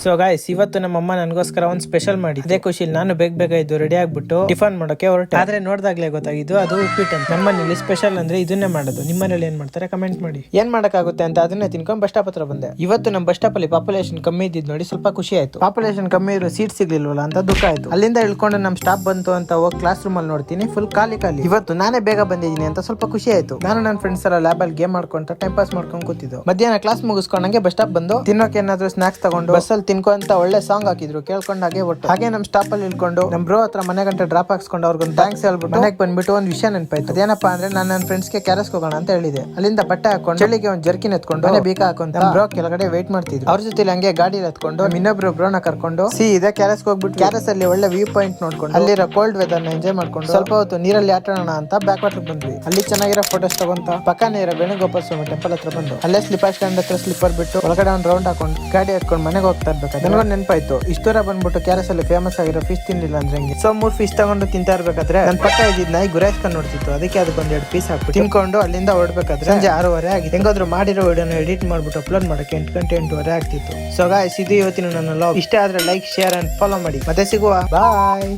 So guys, ಇವತ್ತು ನಮ್ಮಮ್ಮ ನನಗೋಸ್ಕರ ಒಂದು ಸ್ಪೆಷಲ್ ಮಾಡಿ ಅದೇ ಖುಷಿಲಿ ನಾನು ಬೇಗ ಇದ್ದು ರೆಡಿ ಆಗ್ಬಿಟ್ಟು ಟಿಫನ್ ಮಾಡೋಕೆ ಹೊರಟೆ. ಆದ್ರೆ ನೋಡ್ದಾಗ್ಲೇ ಗೊತ್ತಾಗಿದ್ದು ಅದು ಉಪ್ಪಿಟ್ಟು ಅಂತ. ನಮ್ಮನೇಲಿ ಸ್ಪೆಷಲ್ ಅಂದ್ರೆ ಇದನ್ನೇ ಮಾಡೋದು. ನಿಮ್ಮನೇಲಿ ಏನ್ ಮಾಡ್ತಾರೆ ಕಮೆಂಟ್ ಮಾಡಿ. ಏನ್ ಮಾಡಕ್ಕಾಗುತ್ತೆ ಅಂತ ಅದನ್ನೇ ತಿನ್ಕೊಂಡ್ ಬಸ್ ಸ್ಟಾಪ್ ಹತ್ರ ಬಂದೆ. ಇವತ್ತು ನಮ್ಮ ಬಸ್ ಸ್ಟಾಪ್ ಅಲ್ಲಿ ಪಾಪ್ಯುಲೇಷನ್ ಕಮ್ಮಿ ಇದ್ದಿದ್ ನೋಡಿ ಸ್ವಲ್ಪ ಖುಷಿ ಆಯ್ತು. ಪಾಪ್ಯುಲೇಷನ್ ಕಮ್ಮಿ ಇರೋ ಸೀಟ್ ಸಿಗ್ಲಿಲ್ವಲ್ಲ ಅಂತ ದುಃಖ ಆಯ್ತು. ಅಲ್ಲಿಂದ ಇಳ್ಕೊಂಡು ನಮ್ ಸ್ಟಾಪ್ ಬಂತು ಅಂತ ಹೋಗಿ ಕ್ಲಾಸ್ ರೂಮ್ ಅಲ್ಲಿ ನೋಡ್ತೀನಿ ಫುಲ್ ಖಾಲಿ. ಇವತ್ತು ನಾನೇ ಬೇಗ ಬಂದಿದ್ದೀನಿ ಅಂತ ಸ್ವಲ್ಪ ಖುಷಿ ಆಯ್ತು. ನಾನು ನನ್ನ ಫ್ರೆಂಡ್ಸ್ ಎಲ್ಲ ಲ್ಯಾಬ್ ಅಲ್ಲಿ ಗೇಮ್ ಮಾಡ್ಕೊಂತ ಟೈಮ್ ಪಾಸ್ ಮಾಡ್ಕೊಂಡು ಕೂತಿದ್ದು. ಮಧ್ಯಾಹ್ನ ಕ್ಲಾಸ್ ಮುಗಿಸ್ಕೊಂಡಂಗೆ ಬಸ್ ಸ್ಟಾಪ್ ಬಂದು ತಿನ್ನೋಕೆ ಏನಾದ್ರು ಸ್ನಾಕ್ಸ್ ತಗೊಂಡು ಬಸ್ ಅಲ್ಲಿ ತಿನ್ಕೊಂತ ಒಳ್ಳೆ ಸಾಂಗ್ ಹಾಕಿದ್ರು, ಕೇಳ್ಕೊಂಡಾಗೆ ಒಟ್ಟು. ಹಾಗೆ ನಮ್ ಸ್ಟಾಪ್ ಅಲ್ಲಿ ಇಳ್ಕೊಂಡು ನಮ್ ಬ್ರೋ ಹತ್ರ ಮನೆ ಗಂಟೆ ಡ್ರಾಪ್ ಹಾಕ್ಸ್ಕೊಂಡು ಅವ್ರಿಗೊಂದು ಥ್ಯಾಂಕ್ಸ್ ಹೇಳ್ಬಿಟ್ಟು ಮನೆಗೆ ಬಂದ್ಬಿಟ್ಟು ಒಂದು ವಿಷಯ ನೆನಪಾಯ್ತು. ಅದೇನಪ್ಪಾ ಅಂದ್ರೆ ನಾನು ನನ್ನ ಫ್ರೆಂಡ್ಸ್ ಗೆ ಕ್ಯಾರಸ್ ಹೋಗೋಣ ಅಂತ ಹೇಳಿದೆ. ಅಲ್ಲಿಂದ ಬಟ್ಟೆ ಹಾಕೊಂಡು ಚಳಿಗೆ ಒಂದು ಜರ್ಕಿನ್ ಎತ್ಕೊಂಡು ಮನೆ ಬೀಕ ಹಾಕೊಂತ ಬ್ರೋ ಕೆಳಗಡೆ ವೇಟ್ ಮಾಡ್ತಿದ್ರು. ಅವ್ರ ಜೊತೆ ಹಂಗೆ ಗಾಡಿ ಎತ್ಕೊಂಡು ಇನ್ನೊಬ್ರು ಬ್ರೋನ ಕರ್ಕೊಂಡು ಇದೆ ಕ್ಯಾರಸ್ ಹೋಗ್ಬಿಟ್ಟು ಕ್ಯಾರಸ್ ಅಲ್ಲಿ ಒಳ್ಳೆ ವ್ಯೂ ಪಾಯಿಂಟ್ ನೋಡ್ಕೊಂಡು ಅಲ್ಲಿರೋ ಕೋಲ್ಡ್ ವೆದರ್ ನ ಎಂಜಾಯ್ ಮಾಡ್ಕೊಂಡು ಸ್ವಲ್ಪ ಹೊತ್ತು ನೀರಲ್ಲಿ ಆಟ ಆಡೋಣ ಅಂತ ಬ್ಯಾಕ್ ವಾಟರ್ ಬಂದ್ವಿ. ಅಲ್ಲಿ ಚೆನ್ನಾಗಿರೋ ಫೋಟೋಸ್ ತಗೊಂತ ಪಕ್ಕನೇ ಇರೋ ವೇಣುಗೋಪಾಲ ಸ್ವಾಮಿ ಟೆಂಪಲ್ ಹತ್ರ ಬಂದು ಅಲ್ಲೇ ಸ್ಲಿಪ್ಪರ್ ಸ್ಟ್ಯಾಂಡ್ ಹತ್ರ ಸ್ಲಿಪ್ಪರ್ ಬಿಟ್ಟು ಒಳಗಡೆ ಒಂದು ರೌಂಡ್ ಹಾಕೊಂಡು ಗಾಡಿ ಎತ್ಕೊಂಡು ಮನೆಗೆ ಹೋಗ್ತಾ ಇರ್ಬೇಕಾದ್ರೆ ನನಗೊಂದು ನೆನಪಾಯ್ತು. ಇಷ್ಟು ದೂರ ಬಂದ್ಬಿಟ್ಟು ಕ್ಯಾರಸ್ ಅಲ್ಲಿ ಫೇಮಸ್ ಆಗಿರೋ ಫಿಶ್ ತಿನ್ಲಿಲ್ಲ ಅಂದ್ರೆ ಹೆಂಗೆ. ಸೊ 3 ಫಿಶ್ ತಗೊಂಡು ತಿಂತಾ ಇರ್ಬೇಕಾದ್ರೆ ನನ್ನ ಪಕ್ಕ ಇದ್ದಿದ್ ನಾಯಿ ಗುರಾಯಿಸ್ಕೊಂಡು ನೋಡ್ತಿತ್ತು. ಅದಕ್ಕೆ ಅದಕ್ಕೊಂದು 2 ಪೀಸ್ ಹಾಕ್ಬಿಟ್ಟು ತಿನ್ಕೊಂಡು ಅಲ್ಲಿಂದ ಹೊರಡ್ಬೇಕಾದ್ರೆ ಸಂಜೆ 6:30 ಆಗಿದೆ. ಹೆಂಗಾದ್ರು ಮಾಡಿರೋ ವಿಡಿಯೋನ ಎಡಿಟ್ ಮಾಡ್ಬಿಟ್ಟು ಅಪ್ಲೋಡ್ ಮಾಡಕ್ಕೆ 8 ಗಂಟೆ 8:30 ಆಗ್ತಿತ್ತು. ಸೊ ಗಾಯ್ಸ್, ಇದು ಇವತ್ತಿನ ನನ್ನ ಲಾಗ್. ಇಷ್ಟ ಆದ್ರೆ ಲೈಕ್, ಶೇರ್ ಅಂಡ್ ಫಾಲೋ ಮಾಡಿ. ಮತ್ತೆ ಸಿಗುವ, ಬಾಯ್.